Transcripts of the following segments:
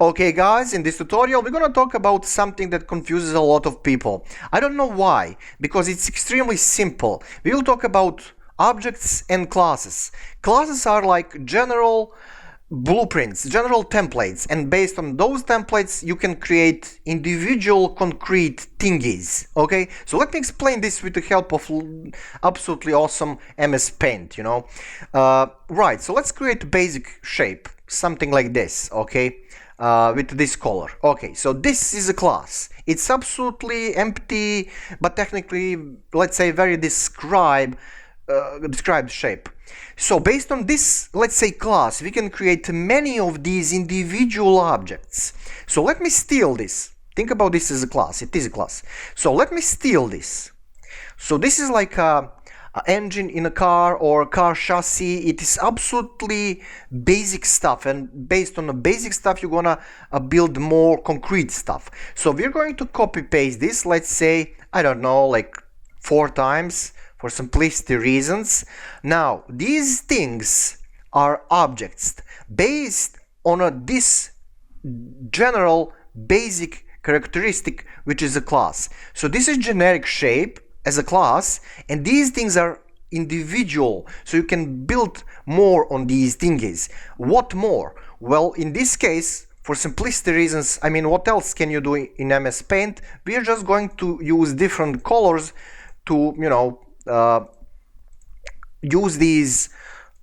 Okay guys, in this tutorial we're gonna talk about something that confuses a lot of people. I don't know why, because it's extremely simple. We will talk about objects and classes. Classes are like general blueprints, general templates, and based on those templates you can create individual concrete thingies. Okay, so let me explain this with the help of absolutely awesome MS Paint, right, so let's create a basic shape, something like this, okay, with this color. Okay, so this is a class. It's absolutely empty, but technically, let's say, very described shape. So based on this, let's say, class, we can create many of these individual objects. So let me steal this. Think about this as a class. It is a class. So let me steal this. So this is like a engine in a car or a car chassis. It is absolutely basic stuff, and based on the basic stuff you're gonna build more concrete stuff. So we're going to copy paste this, let's say, I don't know, like 4 times for simplicity reasons. Now these things are objects based on this general basic characteristic, which is a class. So this is generic shape as a class, and these things are individual, so you can build more on these thingies. What more? Well, in this case, for simplicity reasons, I mean, what else can you do in MS Paint? We are just going to use different colors to, use these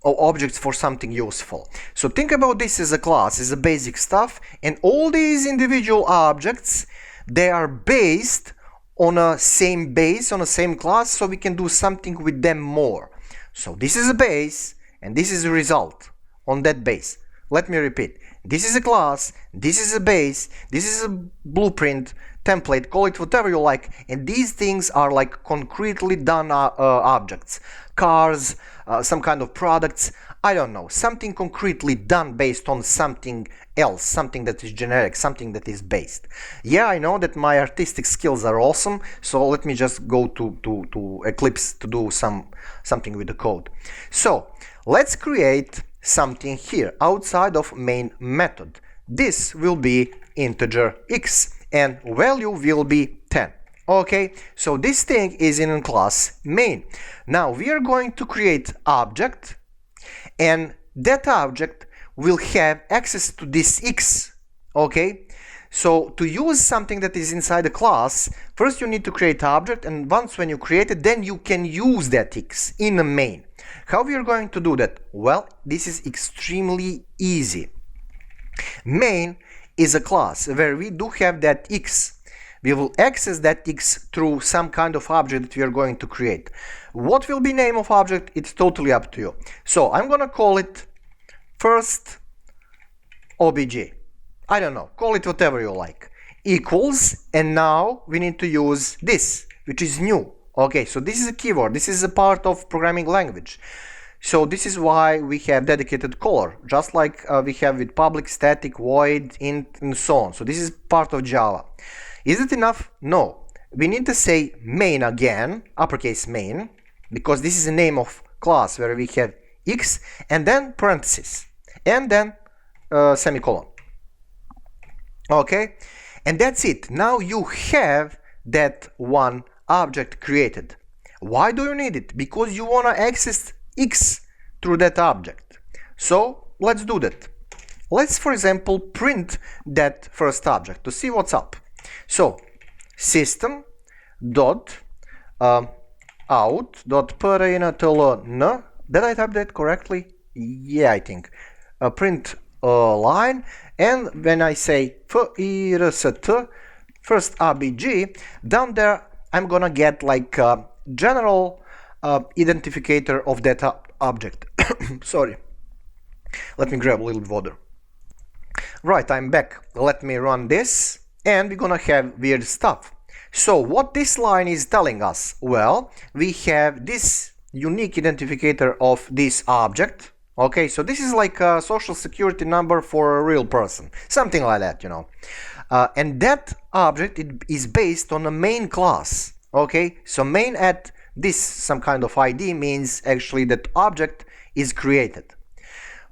objects for something useful. So think about this as a class, as a basic stuff, and all these individual objects, they are based on a same base, on a same class, so we can do something with them more. So this is a base, and this is a result on that base. Let me repeat. This is a class, this is a base, this is a blueprint, template, call it whatever you like, and these things are like concretely done objects. Cars, some kind of products, I don't know, something concretely done based on something else, something that is generic, something that is based. Yeah, I know that my artistic skills are awesome, so let me just go to Eclipse to do something with the code. So let's create something here outside of main method. This will be integer x and value will be 10. Okay, so this thing is in class main. Now we are going to create object, and that object will have access to this x. Okay, so to use something that is inside the class, first you need to create object, and once when you create it, then you can use that x in the main. How we are going to do that? Well, this is extremely easy. Main is a class where we do have that x. We will access that x through some kind of object that we are going to create. What will be name of object? It's totally up to you. So I'm gonna call it first obj. I don't know, call it whatever you like. Equals, and now we need to use this, which is new. Okay, so this is a keyword, this is a part of programming language. So this is why we have dedicated color, just like we have with public, static, void, int, and so on. So this is part of Java. Is it enough? No. We need to say main again, uppercase main, because this is the name of class where we have x, and then parentheses, and then semicolon. Okay, and that's it. Now you have that one object created. Why do you need it? Because you want to access x through that object. So let's do that. Let's, for example, print that first object to see what's up. So system dot out dot parentln. Did I type that correctly? Yeah, I think. Print line, and when I say first obj, down there I'm gonna get like a general identifier of that object. Sorry. Let me grab a little water. Right, I'm back. Let me run this, and we're gonna have weird stuff. So what this line is telling us? Well, we have this unique identifier of this object. Okay, so this is like a social security number for a real person, something like that, and that object is based on a main class. Okay, so main at this some kind of ID means actually that object is created.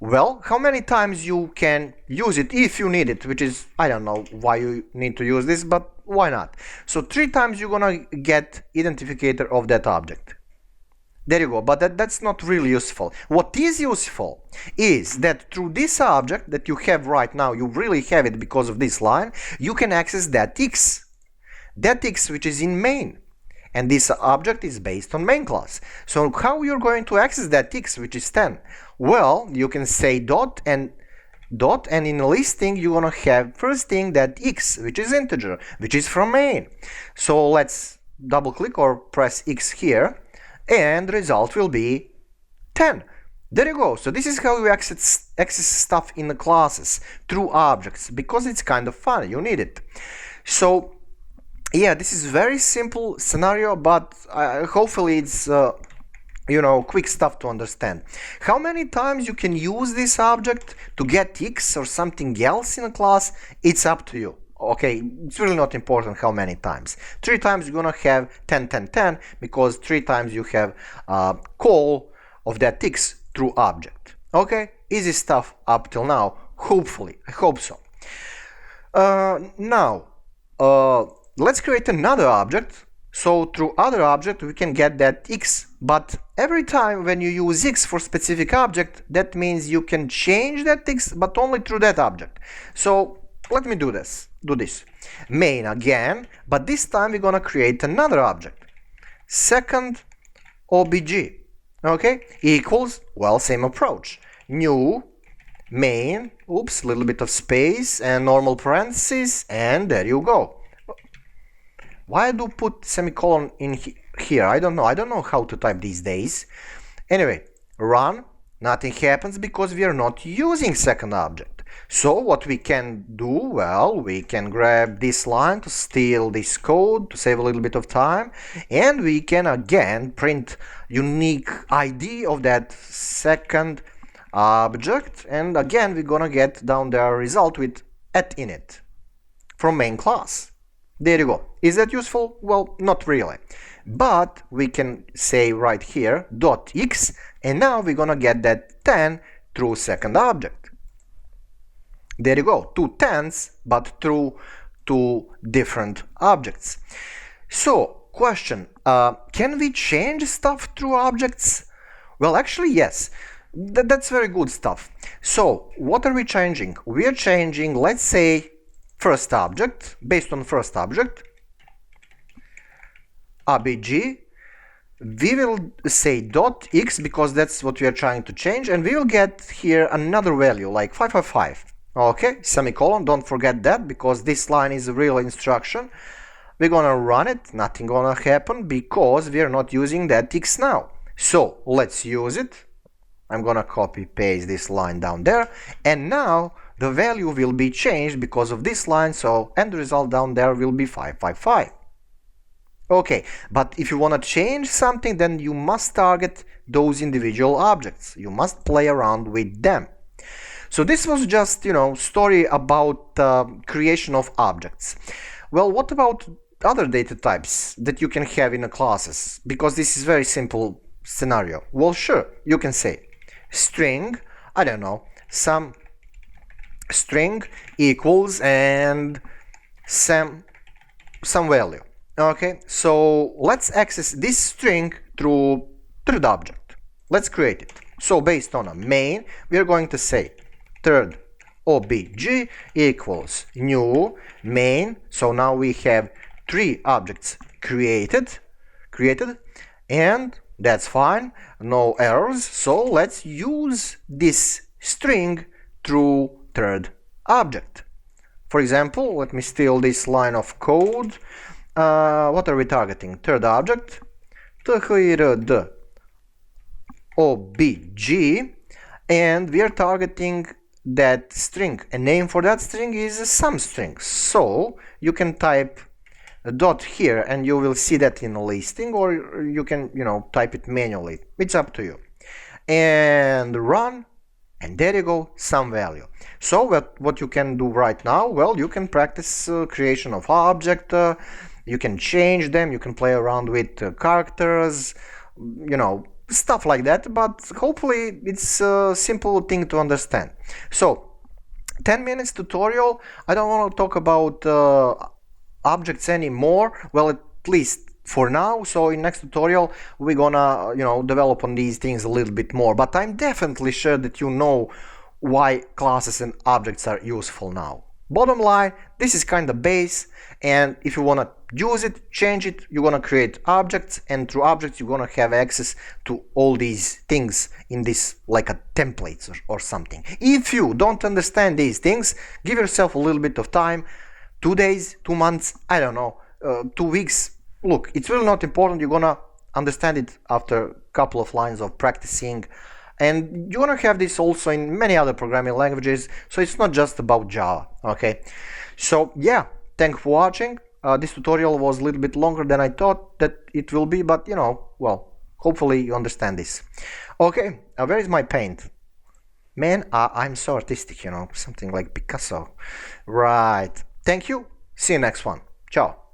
Well, how many times you can use it if you need it, which is, I don't know why you need to use this, but why not? So 3 times you're gonna get identifier of that object. There you go, but that's not really useful. What is useful is that through this object that you have right now, you really have it because of this line, you can access that x. That x which is in main. And this object is based on main class. So how you're going to access that x, which is 10? Well, you can say dot, and in a listing you're gonna have first thing that x, which is integer, which is from main. So let's double click or press x here, and the result will be 10. There you go. So this is how you access stuff in the classes through objects, because it's kind of fun. You need it. So yeah, this is very simple scenario, but hopefully it's quick stuff to understand. How many times you can use this object to get x or something else in a class, it's up to you. Okay, it's really not important how many times. 3 times you're gonna have 10, 10, 10, because 3 times you have call of that x through object. Okay, easy stuff up till now, hopefully. I hope so. Now, let's create another object. So through other object we can get that x, but every time when you use x for specific object, that means you can change that x, but only through that object. So let me do this. Main again, but this time we're gonna create another object. Second obj, okay, equals, well, same approach. New main, oops, little bit of space and normal parentheses, and there you go. Why do put semicolon in here? I don't know how to type these days. Anyway, run, nothing happens because we are not using second object. So what we can do, well, we can grab this line to steal this code to save a little bit of time, and we can again print unique ID of that second object, and again we're gonna get down there result with @init from main class. There you go. Is that useful? Well, not really. But we can say right here .x, and now we're gonna get that 10 through second object. There you go, 2 10s, but through 2 different objects. So, question, can we change stuff through objects? Well, actually, yes. That's very good stuff. So, what are we changing? We are changing, let's say, first object, based on first object, obj, we will say .x because that's what we are trying to change, and we will get here another value like 555. Okay, semicolon, don't forget that because this line is a real instruction. We're gonna run it, nothing gonna happen because we are not using that x now. So let's use it. I'm gonna copy paste this line down there, and now the value will be changed because of this line, so end result down there will be 555. Okay, but if you want to change something, then you must target those individual objects. You must play around with them. So this was just, story about creation of objects. Well, what about other data types that you can have in a classes? Because this is very simple scenario. Well, sure, you can say string, I don't know, some string equals and some value. Okay, so let's access this string through third object. Let's create it. So based on a main, we are going to say third obj equals new main. So now we have 3 objects created, and that's fine, no errors. So let's use this string through third object. For example, let me steal this line of code. What are we targeting? Third object, third obj, and we are targeting that string. A name for that string is a sum string. So you can type a dot here and you will see that in a listing, or you can, type it manually. It's up to you. And run, and there you go, some value. So what you can do right now, well, you can practice creation of object, you can change them, you can play around with characters, stuff like that, but hopefully it's a simple thing to understand. So 10 minutes tutorial. I don't want to talk about objects anymore, well, at least for now. So in next tutorial we're gonna develop on these things a little bit more, but I'm definitely sure that you know why classes and objects are useful now. Bottom line, this is kind of base, and if you want to use it, change it, you're going to create objects, and through objects you're going to have access to all these things in this like a templates or something. If you don't understand these things, give yourself a little bit of time, 2 days, 2 months, I don't know, 2 weeks. Look, it's really not important. You're going to understand it after a couple of lines of practicing. And you're gonna have this also in many other programming languages, so it's not just about Java, okay? So yeah, thanks for watching. This tutorial was a little bit longer than I thought that it will be, but well, hopefully you understand this. Okay, where is my paint? Man, I'm so artistic, something like Picasso. Right, thank you, see you next one. Ciao.